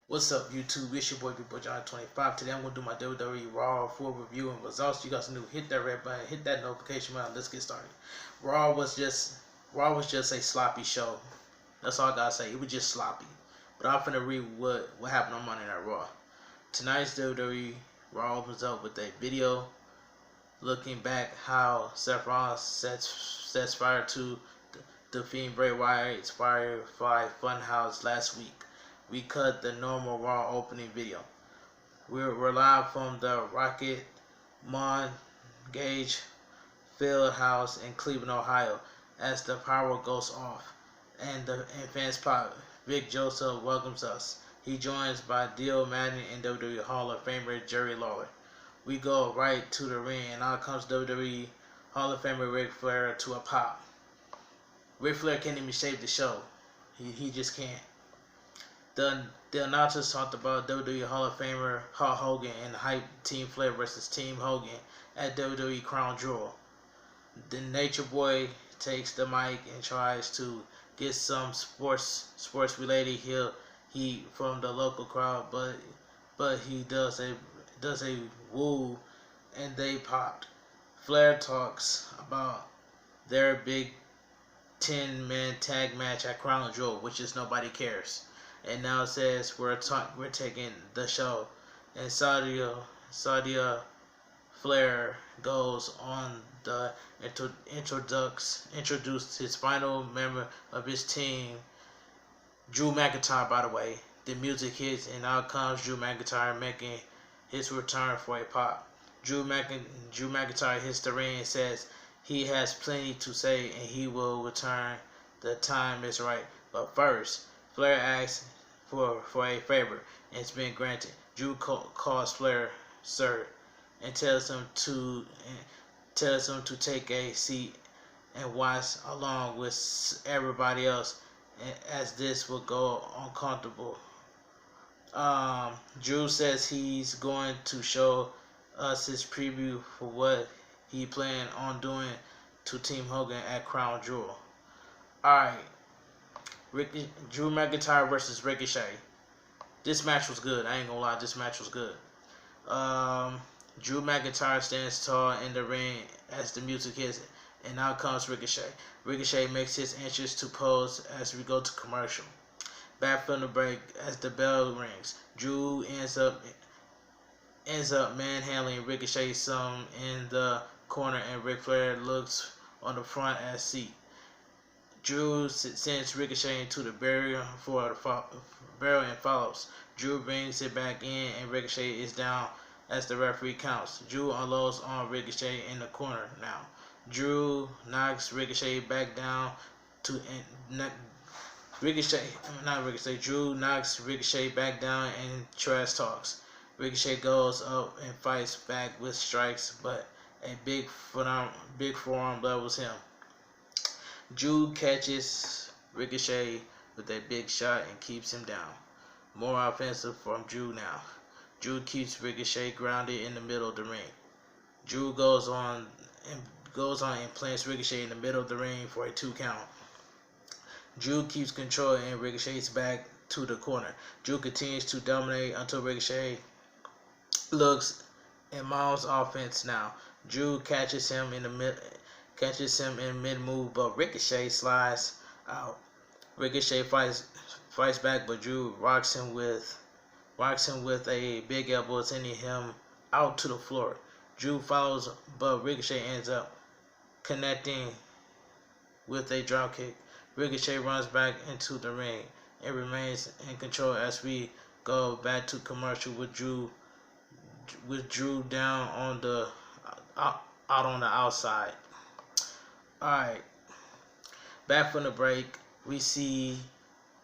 What's up, YouTube? It's your boy, Big Boy John 25. Today I'm gonna do my WWE Raw full review and results. You guys new, hit that red button, hit that notification button. Let's get started. Raw was just a sloppy show. That's all I gotta say. It was just sloppy. But I'm finna read what happened on Monday Night Raw. Tonight's WWE Raw opens up with a video looking back how Seth Rollins sets fire to the Fiend Bray Wyatt's Firefly Funhouse last week. We cut the normal Raw opening video. We're live from the Rocket Gage Field House in Cleveland, Ohio, as the power goes off and fans pop. Vic Joseph welcomes us. He joins by Dio Madden and WWE Hall of Famer Jerry Lawler. We go right to the ring, and out comes WWE Hall of Famer Ric Flair to a pop. Ric Flair can't even save the show. He just can't. The announcers talked about WWE Hall of Famer Hulk Hogan and Hype Team Flair versus Team Hogan at WWE Crown Jewel. The Nature Boy takes the mic and tries to get some sports related heat from the local crowd, but he does a woo and they popped. Flair talks about their big 10-man tag match at Crown Jewel, which is nobody cares. And now it says we're taking the show, and Sadia Flair goes on the introduced his final member of his team, Drew McIntyre. By the way, the music hits, and out comes Drew McIntyre making his return for a pop. Drew McIntyre hits the ring and says he has plenty to say and he will return. The time is right, but first, Flair asks for a favor, and it's been granted. Drew calls Flair sir and tells him to take a seat and watch along with everybody else, as this will go uncomfortable. Drew says he's going to show us his preview for what he planned on doing to Team Hogan at Crown Jewel. Alright. Drew McIntyre versus Ricochet. This match was good. I ain't gonna lie, this match was good. Drew McIntyre stands tall in the ring as the music hits, and out comes Ricochet. Ricochet makes his entrance to pose as we go to commercial. Back from the break, as the bell rings, Drew ends up manhandling Ricochet some in the corner, and Ric Flair looks on the front as seat. Drew sends Ricochet into the barrier and follows. Drew brings it back in, and Ricochet is down as the referee counts. Drew unloads on Ricochet in the corner now. Drew knocks Ricochet back down Drew knocks Ricochet back down and trash talks. Ricochet goes up and fights back with strikes, but a big forearm levels him. Drew catches Ricochet with a big shot and keeps him down. More offensive from Drew now. Drew keeps Ricochet grounded in the middle of the ring. Drew goes on and plants Ricochet in the middle of the ring for a 2 count. Drew keeps control and Ricochet's back to the corner. Drew continues to dominate until Ricochet looks in Miles' offense now. Drew catches him in mid-move, but Ricochet slides out. Ricochet fights back, but Drew rocks him with a big elbow, sending him out to the floor. Drew follows, but Ricochet ends up connecting with a dropkick. Ricochet runs back into the ring and remains in control as we go back to commercial with Drew down on the out on the outside. Alright, back from the break, we see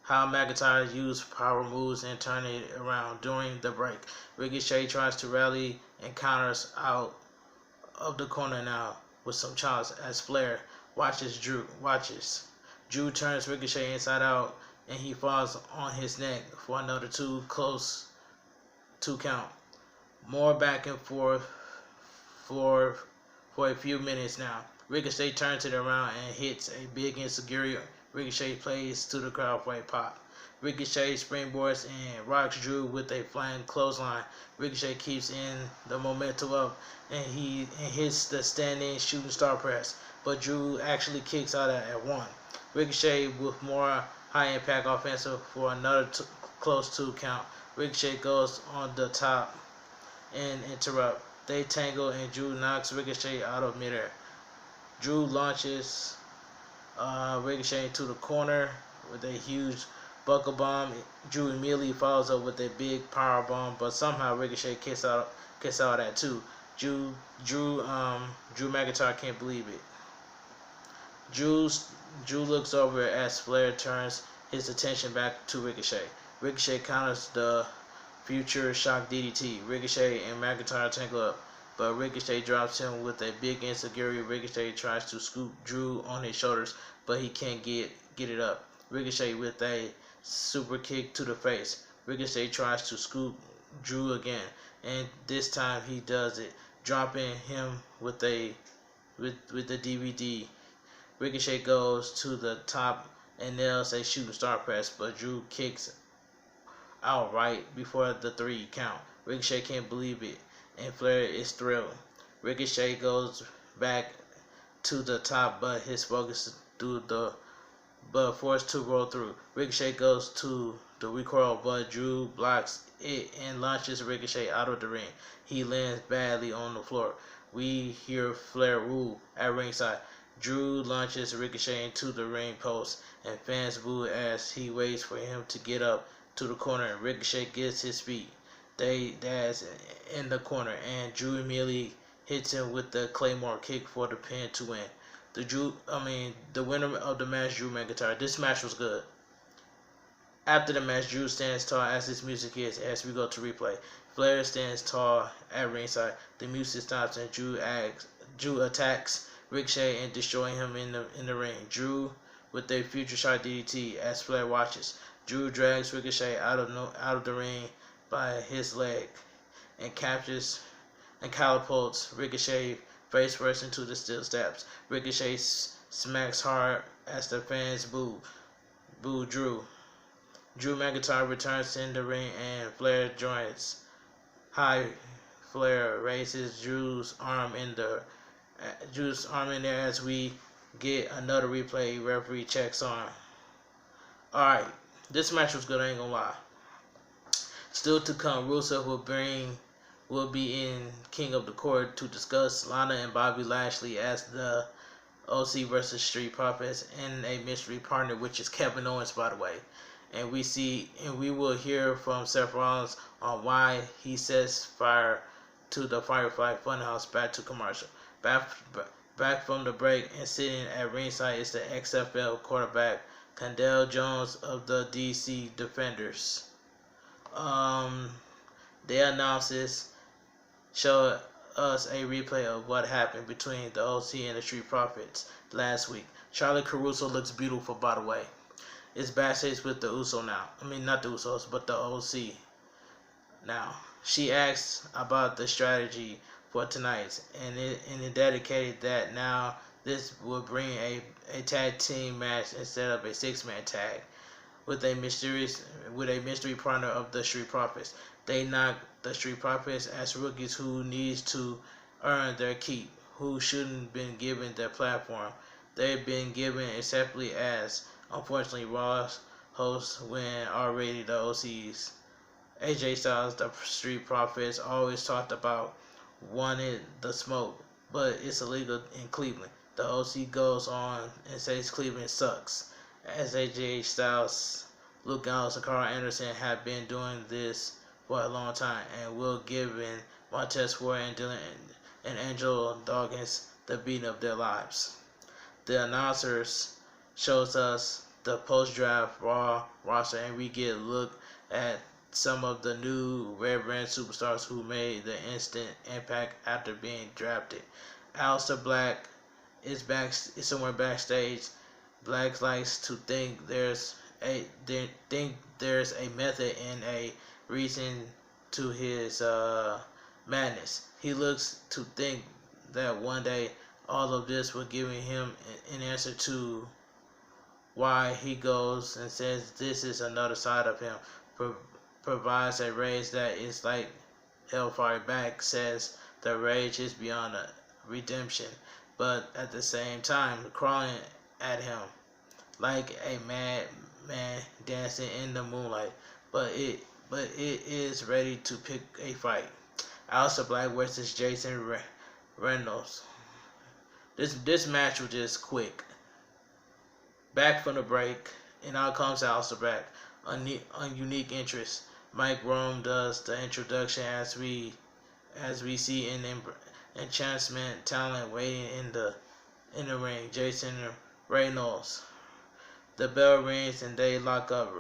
how McIntyre used power moves and turn it around during the break. Ricochet tries to rally and counters out of the corner now with some chops as Flair watches. Drew turns Ricochet inside out and he falls on his neck for another 2 count. More back and forth for a few minutes now. Ricochet turns it around and hits a big insecurity. Ricochet plays to the crowd for a pop. Ricochet springboards and rocks Drew with a flying clothesline. Ricochet keeps in the momentum up and he hits the standing shooting star press, but Drew actually kicks out at one. Ricochet with more high impact offensive for another close 2 count. Ricochet goes on the top and interrupt. They tangle and Drew knocks Ricochet out of midair. Drew launches Ricochet into the corner with a huge buckle bomb. Drew immediately follows up with a big power bomb, but somehow Ricochet kicks out at 2. Drew McIntyre can't believe it. Drew looks over as Flair turns his attention back to Ricochet. Ricochet counters the future shock DDT. Ricochet and McIntyre tangle up, but Ricochet drops him with a big insecurity. Ricochet tries to scoop Drew on his shoulders, but he can't get it up. Ricochet with a super kick to the face. Ricochet tries to scoop Drew again, and this time he does it, dropping him with the DVD. Ricochet goes to the top and nails a shooting star press, but Drew kicks outright before the 3 count. Ricochet can't believe it, and Flair is thrilled. Ricochet goes back to the top, but his focus forced to roll through. Ricochet goes to the recoil, but Drew blocks it and launches Ricochet out of the ring. He lands badly on the floor. We hear Flair woo at ringside. Drew launches Ricochet into the ring post, and fans boo as he waits for him to get up to the corner, and Ricochet gets his feet. That's in the corner, and Drew immediately hits him with the Claymore kick for the pin to win. The winner of the match, Drew McIntyre. This match was good. After the match, Drew stands tall as his music hits as we go to replay. Flair stands tall at ringside. The music stops and Drew attacks Ricochet and destroying him in the ring. Drew with a future shot DDT as Flair watches. Drew drags Ricochet out of the ring by his leg and captures and catapults Ricochet face first into the steel steps. Ricochet smacks hard as the fans boo Drew. Drew McIntyre returns in the ring and Flair joins. High Flair raises Drew's arm in there as we get another replay. Referee checks on. Alright, this match was good, I ain't gonna lie. Still to come, Rusev will be in King of the Court to discuss Lana and Bobby Lashley as the OC versus Street Profits and a mystery partner, which is Kevin Owens, by the way. And we will hear from Seth Rollins on why he sets fire to the Firefly Funhouse. Back to commercial. Back from the break and sitting at ringside is the XFL quarterback Kendall Jones of the DC Defenders. The announcers show us a replay of what happened between the OC and the Street Profits last week. Charlotte Caruso looks beautiful, by the way. It's backstage with the Uso now. I mean, not the Usos, but the OC now. She asks about the strategy for tonight, and it dedicated that now this will bring a tag team match instead of a 6-man tag with a mystery partner of the Street Profits. They knock the Street Profits as rookies who needs to earn their keep, who shouldn't been given their platform. They've been given acceptably as, unfortunately, Raw's hosts when already the OCs. AJ Styles, the Street Profits, always talked about wanted the smoke, but it's illegal in Cleveland. The OC goes on and says Cleveland sucks, as AJ Styles, Luke Gallows, and Carl Anderson have been doing this for a long time, and will give in Montez Ford and Dylan and Angelo Dawkins the beating of their lives. The announcers shows us the post-draft Raw roster, and we get a look at some of the new Red Brand superstars who made the instant impact after being drafted. Aleister Black is somewhere backstage. Black likes to think there's a method and a reason to his madness. He looks to think that one day all of this will give him an answer to why he goes and says this is another side of him. Provides a rage that is like hellfire back, says the rage is beyond a redemption, but at the same time crawling at him like a mad man dancing in the moonlight. But it is ready to pick a fight. Aleister Black versus Jason Reynolds. This match was just quick. Back from the break, and out comes Aleister Black. A unique interest. Mike Rome does the introduction as we see an enchantment talent waiting in the ring. Jason Reynolds. The bell rings and they lock up.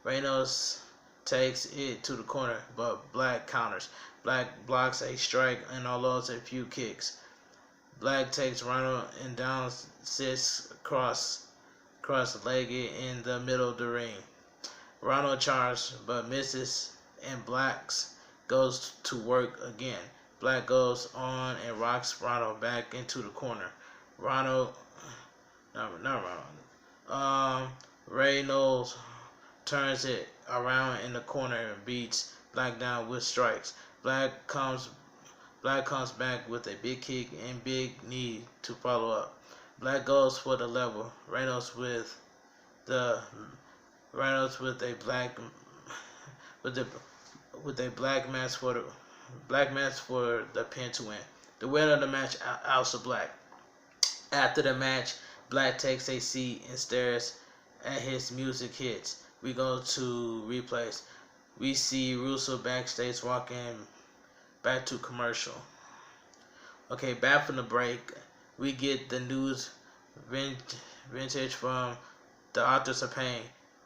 Reynolds takes it to the corner, but Black counters. Black blocks a strike and unloads a few kicks. Black takes Ronald and down sits cross-legged in the middle of the ring. Ronald charges but misses, and Black goes to work again. Black goes on and rocks Ronald back into the corner. Reynolds turns it around in the corner and beats Black down with strikes. Black comes back with a big kick and big knee to follow up. Black goes for the level. Reynolds with a black mask for the pin to win. The winner of the match, Aleister Black. After the match, Black takes a seat and stares at his music hits. We go to replays. We see Russo backstage walking back to commercial. Okay, back from the break, we get the news vintage from the Authors of Pain,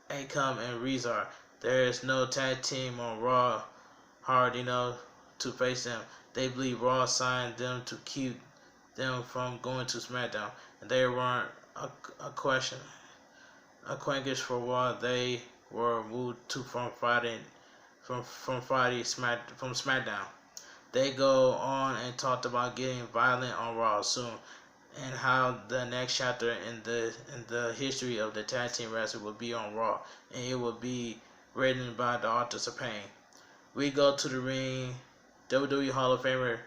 Akam and Rezar. There is no tag team on Raw hard enough to face them. They believe Raw signed them to keep them from going to SmackDown, and they weren't a quengish for Raw. They were moved to from SmackDown. They go on and talked about getting violent on Raw soon, and how the next chapter in the history of the tag team wrestling will be on Raw, and it will be written by the Authors of Pain. We go to the ring. WWE Hall of Famer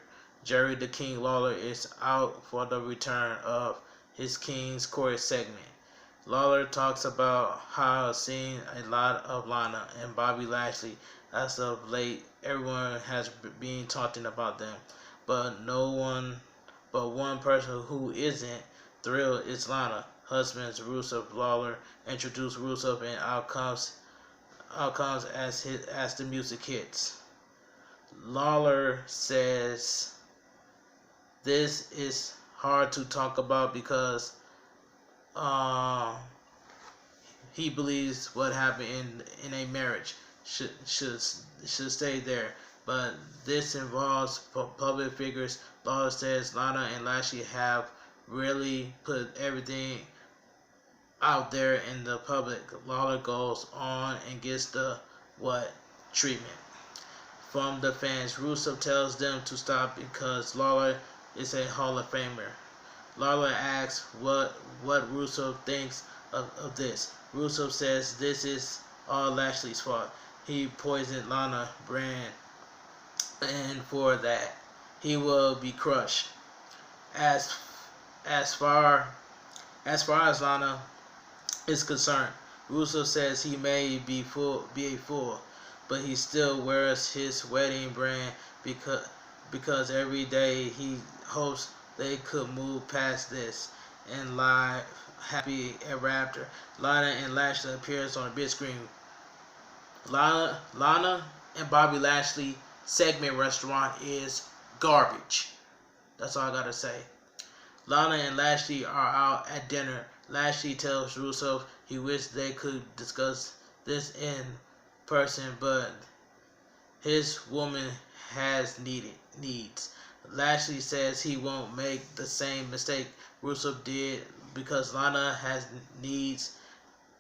Jerry the King Lawler is out for the return of his King's Court segment. Lawler talks about how seen a lot of Lana and Bobby Lashley as of late. Everyone has been talking about them, but one person who isn't thrilled is Lana. Husbands Rusev. Lawler introduced Rusev and outcomes as the music hits. Lawler says this is hard to talk about because he believes what happened in a marriage should stay there, but this involves public figures. Lawler says Lana and Lashley have really put everything out there in the public. Lawler goes on and gets the treatment from the fans. Rusev tells them to stop because Lawler is a Hall of Famer. Lawler asks what Rusev thinks of this. Rusev says this is all Lashley's fault. He poisoned Lana brand, and for that he will be crushed. As far as Lana is concerned, Rusev says he may be a fool, but he still wears his wedding brand because every day he hopes they could move past this and live happy ever after. Lana and Lashley appears on the big screen. Lana and Bobby Lashley segment restaurant is garbage. That's all I gotta say. Lana and Lashley are out at dinner. Lashley tells Rusev he wished they could discuss this in person, but his woman has needs. Lashley says he won't make the same mistake Rusev did because Lana has needs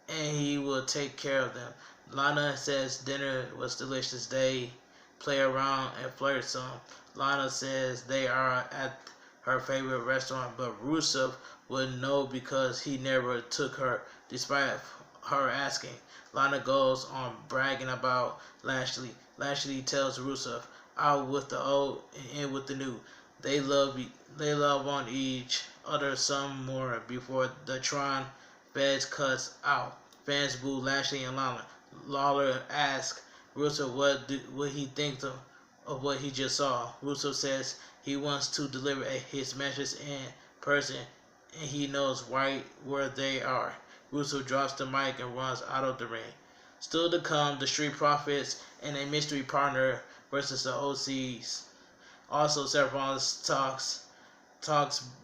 and he will take care of them. Lana says dinner was delicious. They play around and flirt some. Lana says they are at her favorite restaurant, but Rusev would know because he never took her, despite her asking. Lana goes on bragging about Lashley. Lashley tells Rusev, "Out with the old and in with the new." They love on each other some more before the Tron Feds cuts out. Fans boo Lashley and Lana. Lawler asks Rusev what he thinks of what he just saw. Rusev says he wants to deliver his message in person and he knows right where they are. Rusev drops the mic and runs out of the ring. Still to come, the Street Profits and a mystery partner versus the OCs. Also, Seth Rollins talks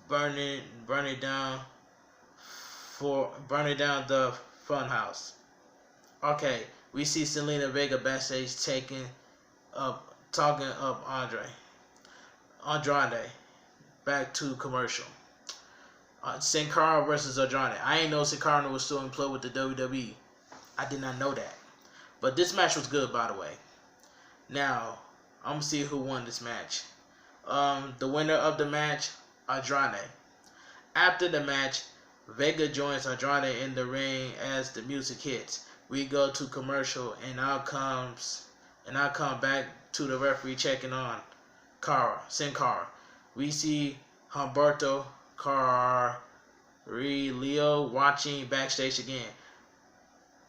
burning down the funhouse. Okay, we see Selena Vega backstage talking up Andrade. Back to commercial. Sin Cara versus Andrade. I ain't know Sin Cara was still employed with the WWE. I did not know that. But this match was good, by the way. Now, I'm going to see who won this match. The winner of the match, Andrade. After the match, Vega joins Andrade in the ring as the music hits. We go to commercial, and now come back to the referee checking on Sin Cara. We see Humberto Carrillo watching backstage again.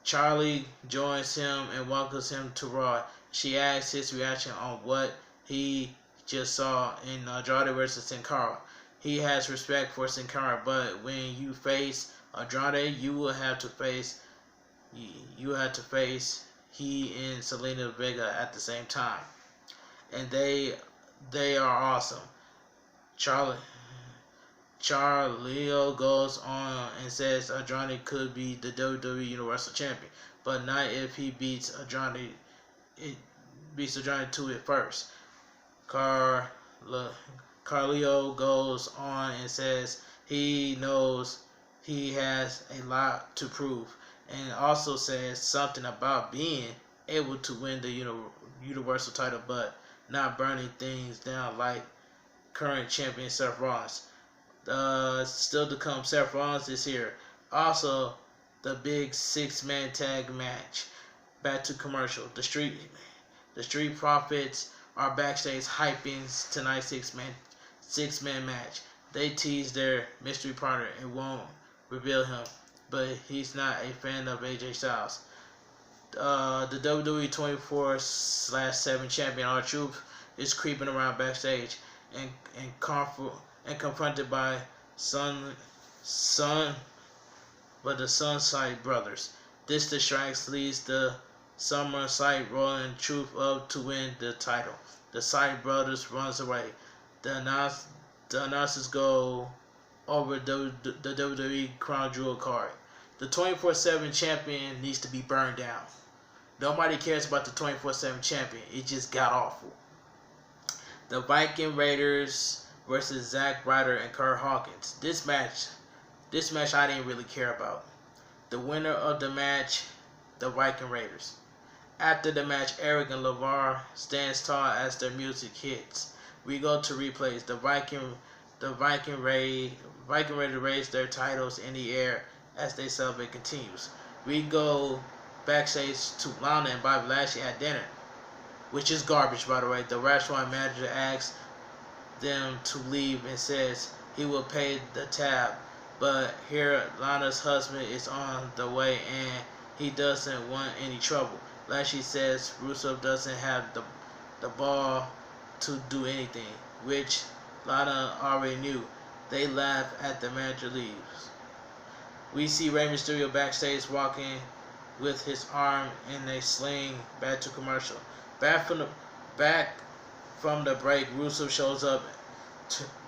Charlie joins him and welcomes him to Raw. She asks his reaction on what he just saw in Andrade versus Sin Cara. He has respect for Sin Cara, but when you face Andrade, you will have to face he and Selena Vega at the same time, and they are awesome. Charlie goes on and says Andrade could be the WWE Universal Champion, but not if he beats Andrade to it first. Carlio goes on and says he knows he has a lot to prove, and also says something about being able to win the Universal title, but not burning things down like current champion Seth Rollins. Still to come, Seth Rollins is here. Also, the big 6-man tag match. Back to commercial. The Street Profits are backstage hyping tonight's 6-man match. They tease their mystery partner and won't reveal him, but he's not a fan of AJ Styles. The WWE 24/7 champion R-Truth is creeping around backstage and confronted by the Sunside brothers. This distracts leads the Summer Sight rolling Truth up to win the title. The Sight brothers runs away. The announcers go over the WWE Crown Jewel card. The 24/7 champion needs to be burned down. Nobody cares about the 24/7 champion. It just got awful. The Viking Raiders versus Zack Ryder and Kurt Hawkins. This match I didn't really care about. The winner of the match, the Viking Raiders. After the match, Eric and LeVar stands tall as their music hits. We go to replays. The Viking Raiders raise their titles in the air as they celebrate continues. We go backstage to Lana and Bobby Lashley at dinner, which is garbage, by the way. The restaurant manager asks them to leave and says he will pay the tab, but here Lana's husband is on the way and he doesn't want any trouble. Lashley says Rusev doesn't have the ball to do anything, which Lana already knew. They laugh at the manager leaves. We see Rey Mysterio backstage walking with his arm in a sling. Back to commercial. Back from the break, Rusev shows up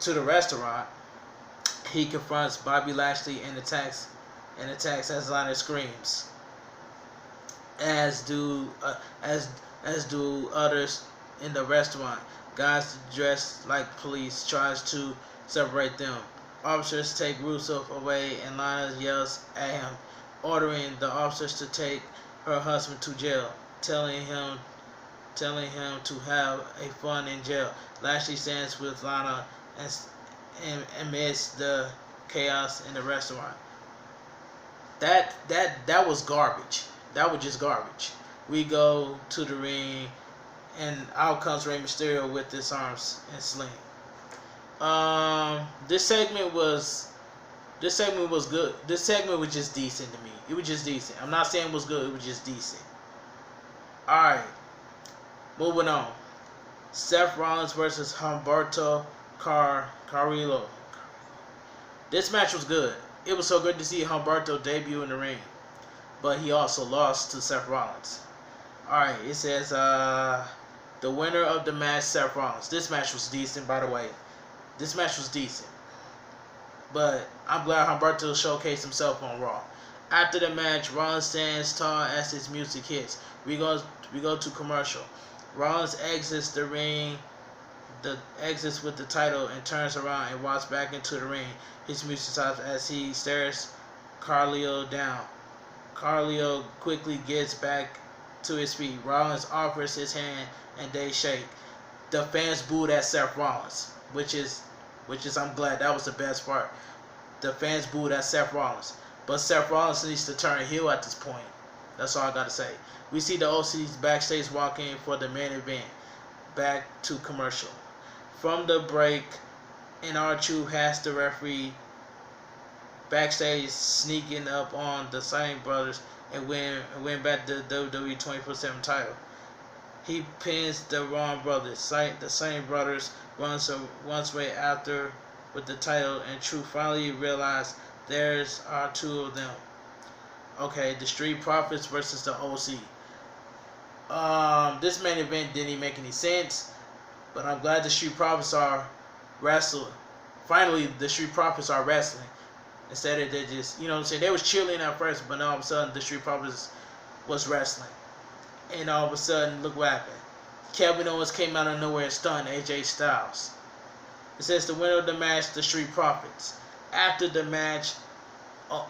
to the restaurant. He confronts Bobby Lashley and attacks as Lana screams. As do others in the restaurant. Guys dressed like police tries to separate them. Officers take Rusev away and Lana yells at him, ordering the officers to take her husband to jail, telling him to have a fun in jail. Lashley stands with Lana amidst the chaos in the restaurant. That was garbage. That was just garbage. We go to the ring, and out comes Rey Mysterio with his arms and sling. This segment was good. This segment was just decent to me. It was just decent. I'm not saying it was good. It was just decent. All right, moving on. Seth Rollins versus Humberto Carrillo. This match was good. It was so good to see Humberto debut in the ring, but he also lost to Seth Rollins. Alright, it says the winner of the match, Seth Rollins. This match was decent, by the way. This match was decent. But I'm glad Humberto showcased himself on Raw. After the match, Rollins stands tall as his music hits. We go to commercial. Rollins exits the ring, exits with the title, and turns around and walks back into the ring. His music stops as he stares Carrillo down. Carrillo quickly gets back to his feet. Rollins offers his hand and they shake. The fans booed at Seth Rollins, which is I'm glad. That was the best part. The fans booed at Seth Rollins, but Seth Rollins needs to turn heel at this point. That's all I gotta say. We see the OCs backstage walking for the main event. Back to commercial. From the break, and R-Truth has the referee backstage sneaking up on the Singh brothers and win back the WWE 24/7 title. He pins the Wrong brothers. The Singh brothers runs way after with the title, and Truth finally realized there's are two of them. Okay, the Street Profits versus the OC. This main event didn't even make any sense, but I'm glad the Street Profits are wrestling. Finally, the Street Profits are wrestling. Instead of they just, you know what I'm saying, they was cheerleading at first, but all of a sudden the Street Profits was wrestling. And all of a sudden, look what happened. Kevin Owens came out of nowhere and stunned AJ Styles. It says the winner of the match, the Street Profits. After the match,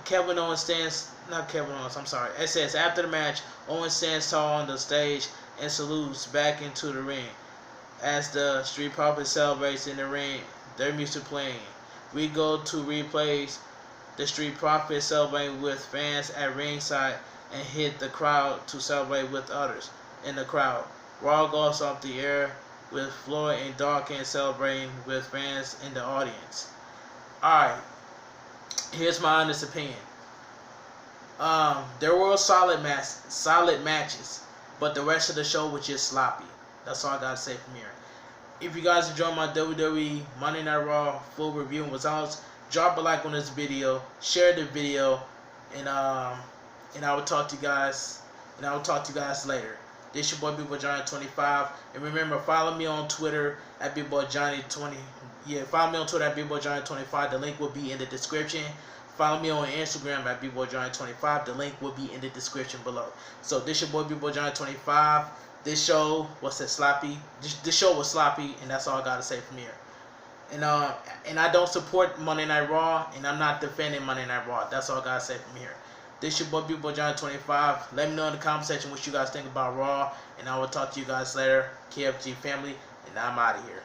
Kevin Owens stands, not Kevin Owens, I'm sorry. It says after the match, Owens stands tall on the stage and salutes back into the ring. As the Street Profits celebrates in the ring, their music playing. We go to replays. The Street Profits celebrate with fans at ringside and hit the crowd to celebrate with others in the crowd. Raw goes off the air with Floyd and Dawkins celebrating with fans in the audience. Alright, here's my honest opinion. There were solid matches, but the rest of the show was just sloppy. That's all I gotta say from here. If you guys enjoyed my WWE Monday Night Raw full review and results, drop a like on this video, share the video, and I will talk to you guys. Later. This your boy BigBoyJohnny25, and remember, follow me on Twitter at BigBoyJohnny20. Yeah, follow me on Twitter at BigBoyJohnny25. The link will be in the description. Follow me on Instagram at BigBoyJohnny25. The link will be in the description below. So this your boy BigBoyJohnny25. This show was sloppy. This show was sloppy, and that's all I gotta say from here. And I don't support Monday Night Raw, and I'm not defending Monday Night Raw. That's all I gotta say from here. This your boy BigBoyJohnny25. Let me know in the comment section what you guys think about Raw, and I will talk to you guys later. KFG family, and I'm out of here.